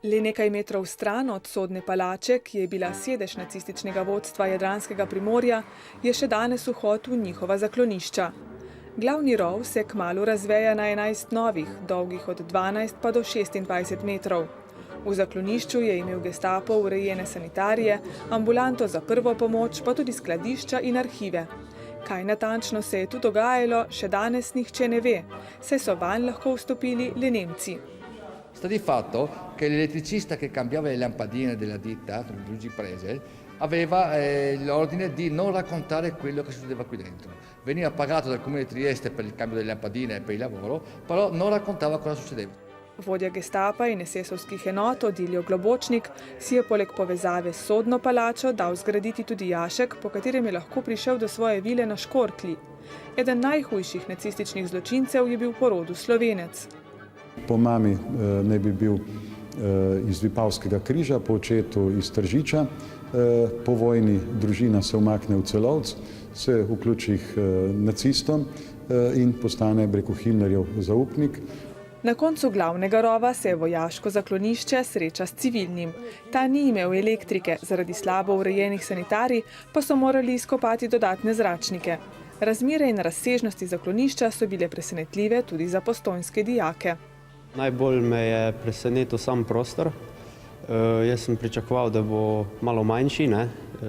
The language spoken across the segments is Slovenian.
Le nekaj metrov stran od sodne palače, ki je bila sedež nacističnega vodstva Jadranskega primorja, je še danes vhod v njihova zaklonišča. Glavni rov se kmalu razveja na 11 novih, dolgih od 12 pa do 26 metrov. V zaklonišču je imel Gestapo urejene sanitarije, ambulanto za prvo pomoč, pa tudi skladišča in arhive. Kaj natančno se je tu dogajalo, še danes nihče ne ve, saj so vanj lahko vstopili le Nemci. Sta di fatto che l'elettricista che cambiava le lampadine della ditta, Luigi Presel, aveva l'ordine di non raccontare quello che succedeva qui dentro. Veniva pagato dal Comune di Trieste per il cambio delle lampadine e per il lavoro, però non raccontava cosa succedeva. Vodja Gestapa in SS-ovskih enot Odilio Globočnik si je poleg povezave s sodno palačo dal zgraditi tudi jašek, po katerem je lahko prišel do svoje vile na Škorklji. Eden najhujših nacističnih zločincev je bil po rodu Slovenec. Po mami naj bi bil iz Vipavskega križa, po očetu iz Tržiča. Po vojni družina se umakne v Celovec, se vključi nacistom in postane Himmlerjev zaupnik. Na koncu glavnega rova se vojaško zaklonišče sreča s civilnim. Ta ni imel elektrike, zaradi slabo urejenih sanitarij pa so morali izkopati dodatne zračnike. Razmere in razsežnosti zaklonišča so bile presenetljive tudi za postojnske dijake. Najbolj me je presenetil sam prostor. Jaz sem pričakoval, da bo malo manjši, ne?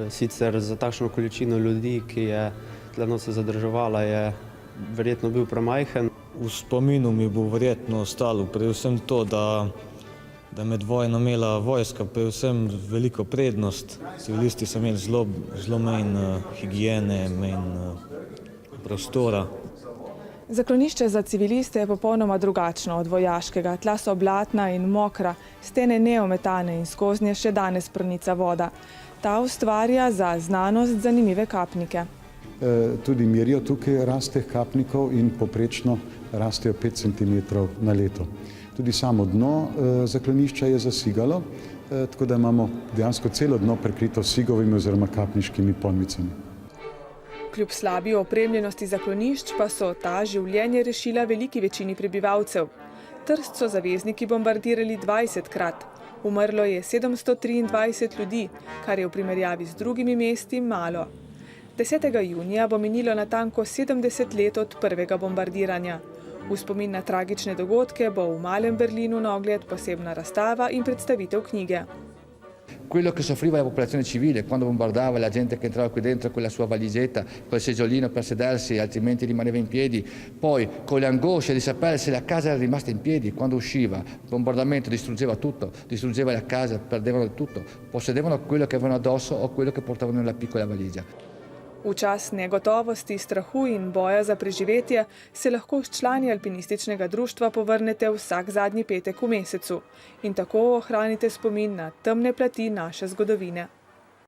Sicer za takšno količino ljudi, ki je tle se zadrževala, je verjetno bil premajhen. V spominu mi bo verjetno ostalo predvsem to, da je med vojno imela vojska predvsem veliko prednost. Civilisti so imeli zelo manj higiene, manj prostora. Zaklonišče za civiliste je popolnoma drugačno od vojaškega. Tla so blatna in mokra, stene neometane in skoznje še danes pronica voda. Ta ustvarja za znanost zanimive kapnike. Tudi merijo tukaj rast teh kapnikov in poprečno rastejo 5 cm na leto. Tudi samo dno zaklonišča je zasigalo, tako da imamo dejansko celo dno prekrito s sigovimi oziroma kapniškimi ponvicami. Kljub slabi opremljenosti zaklonišč pa so ta življenje rešila veliki večini prebivalcev. Trst so zavezniki bombardirali 20-krat. Umrlo je 723 ljudi, kar je v primerjavi z drugimi mesti malo. 10. junija bo minilo natanko 70 let od prvega bombardiranja. V spomin na tragične dogodke bo v Malem Berlinu na ogled posebna razstava in predstavitev knjige. Quello che soffriva la popolazione civile quando bombardava, la gente che entrava qui dentro con la sua valigetta, col seggiolino per sedersi, altrimenti rimaneva in piedi, poi con le angosce di sapere se la casa era rimasta in piedi quando usciva. Il bombardamento distruggeva tutto, distruggeva la casa, perdevano tutto, possedevano quello che avevano addosso o quello che portavano nella piccola valigia. V čas negotovosti, strahu in boja za preživetje se lahko s člani alpinističnega društva povrnete vsak zadnji petek v mesecu in tako ohranite spomin na temne plati naše zgodovine.